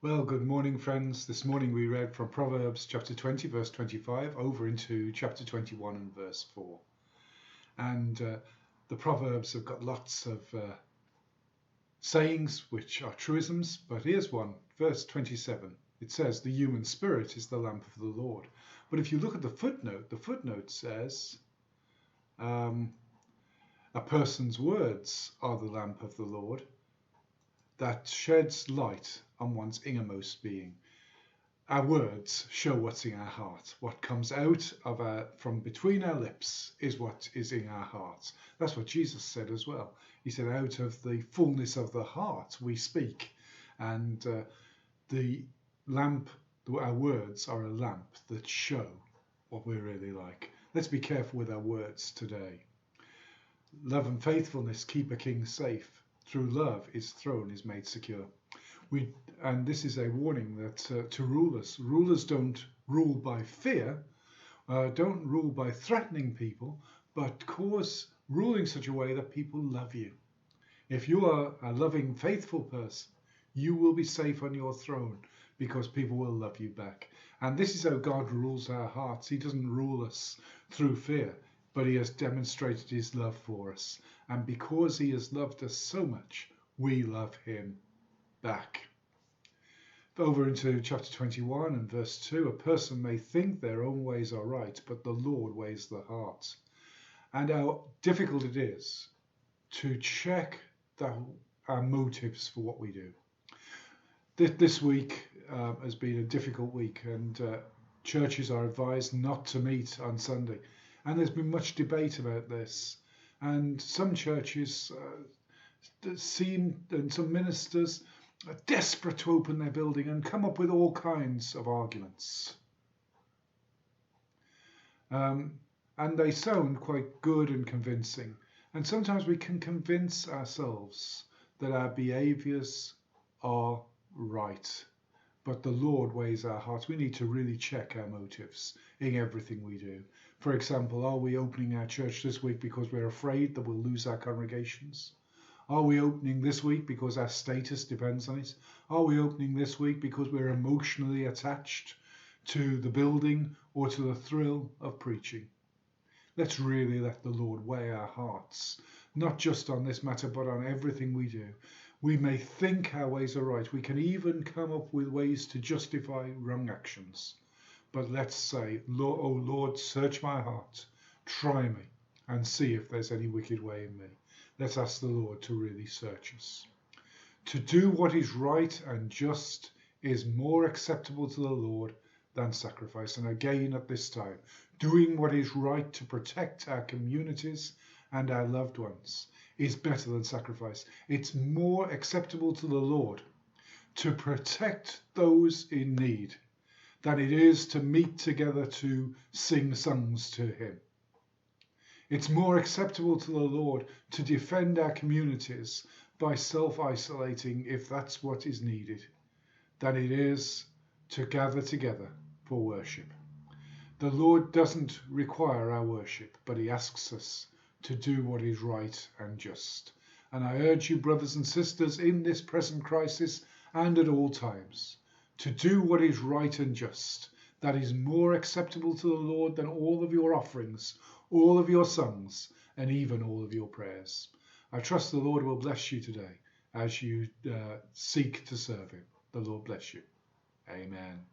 Well, good morning, friends. This morning we read from Proverbs chapter 20, verse 25, over into chapter 21 and verse 4. And the Proverbs have got lots of sayings which are truisms, but here's one, verse 27. It says, "The human spirit is the lamp of the Lord." But if you look at the footnote says, a person's words are the lamp of the Lord that sheds light on one's innermost being. Our words show what's in our heart. What comes out of from between our lips is what is in our hearts. That's what Jesus said as well. He said, out of the fullness of the heart we speak. And the lamp, our words are a lamp that show what we're really like. Let's be careful with our words today. Love and faithfulness keep a king safe. Through love, his throne is made secure. And this is a warning that to rulers don't rule by fear, don't rule by threatening people, but rule in such a way that people love you. If you are a loving, faithful person, you will be safe on your throne because people will love you back. And this is how God rules our hearts. He doesn't rule us through fear, but he has demonstrated his love for us. And because he has loved us so much, we love him back. Over into chapter 21 and verse 2, a person may think their own ways are right, but the Lord weighs the heart. And how difficult it is to check our motives for what we do. This week has been a difficult week, and churches are advised not to meet on Sunday. And there's been much debate about this. And some churches and some ministers are desperate to open their building and come up with all kinds of arguments. And they sound quite good and convincing. And sometimes we can convince ourselves that our behaviours are right. But the Lord weighs our hearts. We need to really check our motives in everything we do. For example, are we opening our church this week because we're afraid that we'll lose our congregations? Are we opening this week because our status depends on it? Are we opening this week because we're emotionally attached to the building or to the thrill of preaching? Let's really let the Lord weigh our hearts, not just on this matter, but on everything we do. We may think our ways are right. We can even come up with ways to justify wrong actions. But let's say, "Oh Lord, search my heart, try me, and see if there's any wicked way in me." Let's ask the Lord to really search us. To do what is right and just is more acceptable to the Lord than sacrifice. And again at this time, doing what is right to protect our communities and our loved ones is better than sacrifice. It's more acceptable to the Lord to protect those in need than it is to meet together to sing songs to him. It's more acceptable to the Lord to defend our communities by self-isolating if that's what is needed, than it is to gather together for worship. The Lord doesn't require our worship, but he asks us to do what is right and just. And I urge you, brothers and sisters, in this present crisis and at all times, to do what is right and just. That is more acceptable to the Lord than all of your offerings, all of your songs, and even all of your prayers. I trust the Lord will bless you today as you seek to serve him. The Lord bless you. Amen.